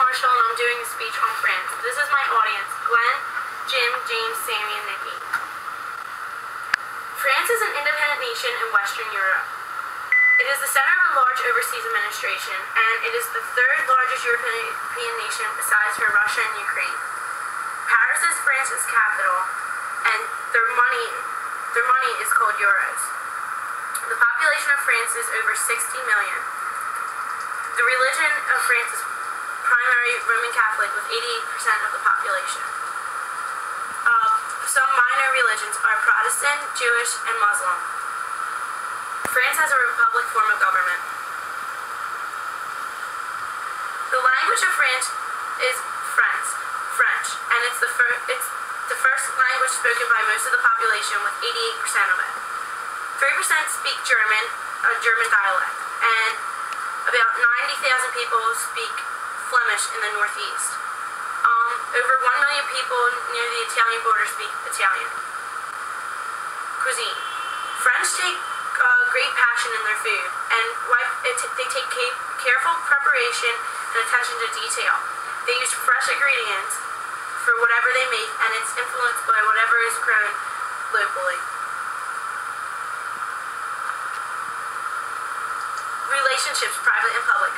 Marshall, and I'm doing a speech on France. This is my audience: Glenn, Jim, James, Sammy, and Nikki. France is an independent nation in Western Europe. It is the center of a large overseas administration, and it is the third largest European nation besides for Russia and Ukraine. Paris is France's capital, and their money is called euros. The population of France is over 60 million. The religion of France is primary Roman Catholic with 88% of the population. Some minor religions are Protestant, Jewish, and Muslim. France has a republic form of government. The language of France is French, and it's the first language spoken by most of the population with 88% of it. 3% speak German, a German dialect, and about 90,000 people speak Flemish in the northeast. Over 1 million people near the Italian border speak Italian. Cuisine. French take great passion in their food, and they take careful preparation and attention to detail. They use fresh ingredients for whatever they make, and it's influenced by whatever is grown locally. Relationships, private and public.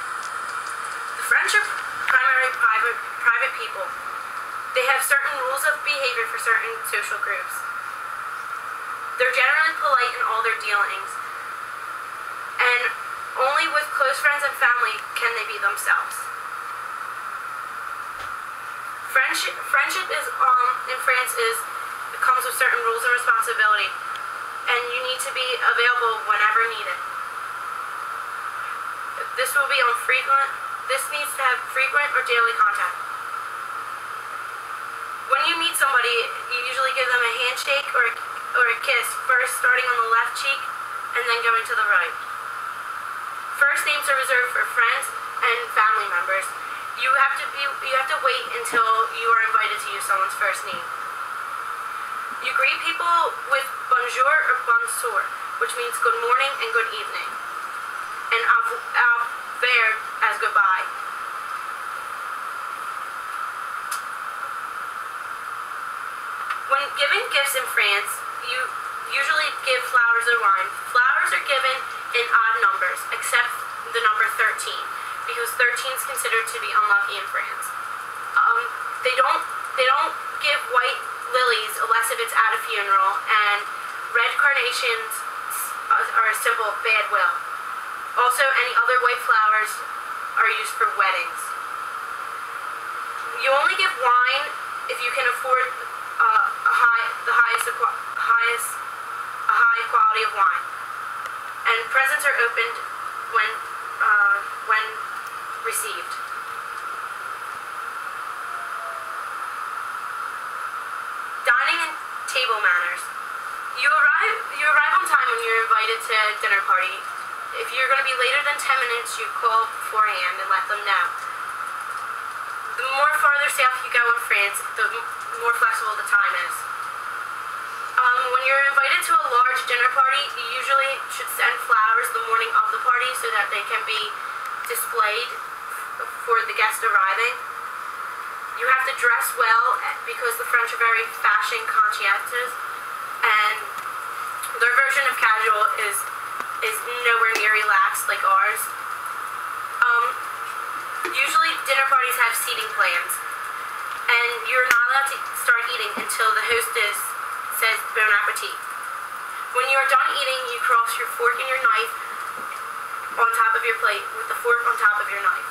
The French are primarily private people. They have certain rules of behavior for certain social groups. They're generally polite in all their dealings, and only with close friends and family can they be themselves. Friendship is in France comes with certain rules and responsibility, and you need to be available whenever needed. This needs to have frequent or daily contact. When you meet somebody, you usually give them a handshake or a kiss, first starting on the left cheek and then going to the right. First names are reserved for friends and family members. You have to wait until you are invited to use someone's first name. You greet people with bonjour or bonsoir, which means good morning and good evening, and au revoir as goodbye. When giving gifts in France, you usually give flowers or wine. Flowers are given in odd numbers, except the number 13, because 13 is considered to be unlucky in France. They don't give white lilies unless if it's at a funeral, and red carnations are a symbol of bad will. Also, any other white flowers are used for weddings. You only give wine if you can afford a high quality of wine, and presents are opened when received. Dining and table manners. You arrive on time when you're invited to a dinner party. If you're going to be later than 10 minutes, you call beforehand and let them know. The more farther south you go in France, the more flexible the time is. When you're invited to a large dinner party, you usually should send flowers the morning of the party so that they can be displayed for the guests arriving. You have to dress well because the French are very fashion conscientious, and their version of casual is nowhere near relaxed like ours. Usually dinner parties have seating plans, and you're not allowed to start eating until the hostess says bon appetit. When you are done eating, you cross your fork and your knife on top of your plate with the fork on top of your knife.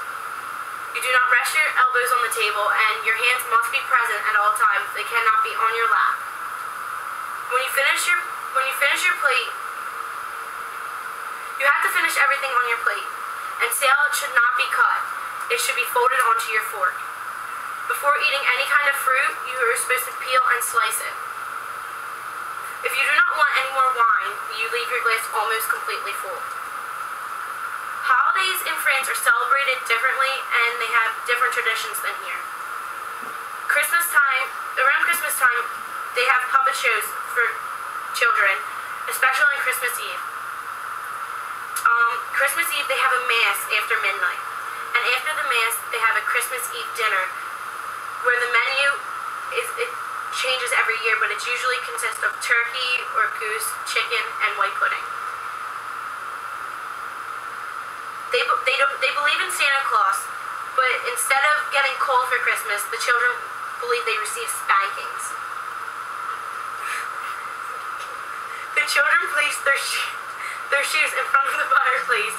You do not rest your elbows on the table, and your hands must be present at all times. They cannot be on your lap. When you finish your plate, you have to finish everything on your plate, and salad should not be cut. It should be folded onto your fork. Before eating any kind of fruit, you are supposed to peel and slice it. If you do not want any more wine, you leave your glass almost completely full. Holidays in France are celebrated differently, and they have different traditions than here. Around Christmas time, they have puppet shows for children, especially on Christmas Eve. Christmas Eve, they have a mass after midnight, and after the Mass, they have a Christmas Eve dinner, where the menu it changes every year, but it usually consists of turkey or goose, chicken, and white pudding. They believe in Santa Claus, but instead of getting coal for Christmas, the children believe they receive spankings. The children place their shoes in front of the fireplace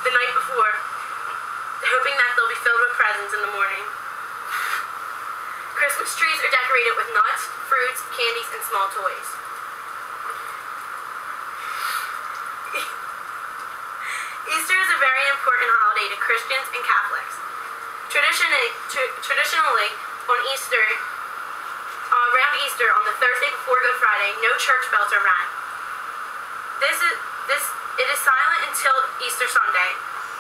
the night before, hoping that they'll be filled with presents in the morning. Christmas trees are decorated with nuts, fruits, candies, and small toys. Easter is a very important holiday to Christians and Catholics. Traditionally, on Easter, around Easter, on the Thursday before Good Friday, no church bells are rang. It is silent until Easter Sunday.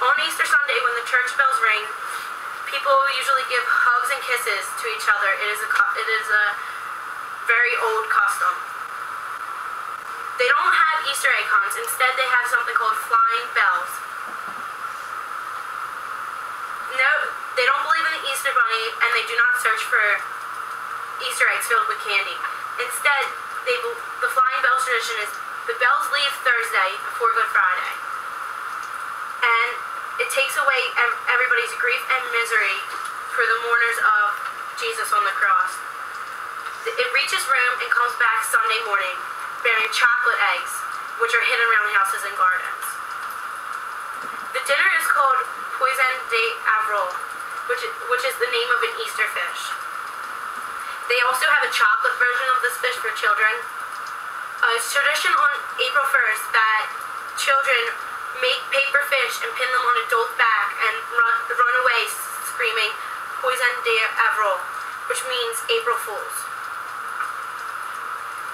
On Easter Sunday, when the church bells ring, people usually give hugs and kisses to each other. It is a very old custom. They don't have Easter egg hunts. Instead, they have something called flying bells. No, they don't believe in the Easter Bunny, and they do not search for Easter eggs filled with candy. Instead, the flying bells tradition is the bells leave Thursday before Good Friday, and it takes away everybody's grief and misery for the mourners of Jesus on the cross. It reaches Rome and comes back Sunday morning, bearing chocolate eggs, which are hidden around houses and gardens. The dinner is called Poisson d'Avril, which is the name of an Easter fish. They also have a chocolate version of this fish for children. It's tradition on April 1st that children make paper fish and pin them on adult back and run away screaming Poisson d'Avril, which means April Fools.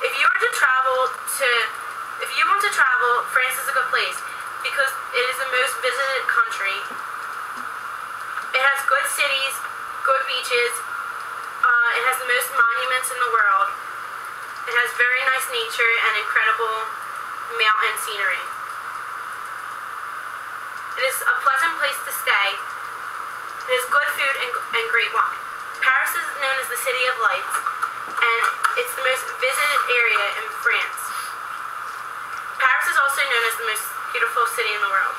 If you want to travel, France is a good place because it is the most visited country. It has good cities, good beaches. It has the most monuments in the world. It has very nice nature and incredible mountain scenery. It is a pleasant place to stay. It has good food and great wine. Paris is known as the City of Lights, and it's the most visited area in France. Paris is also known as the most beautiful city in the world.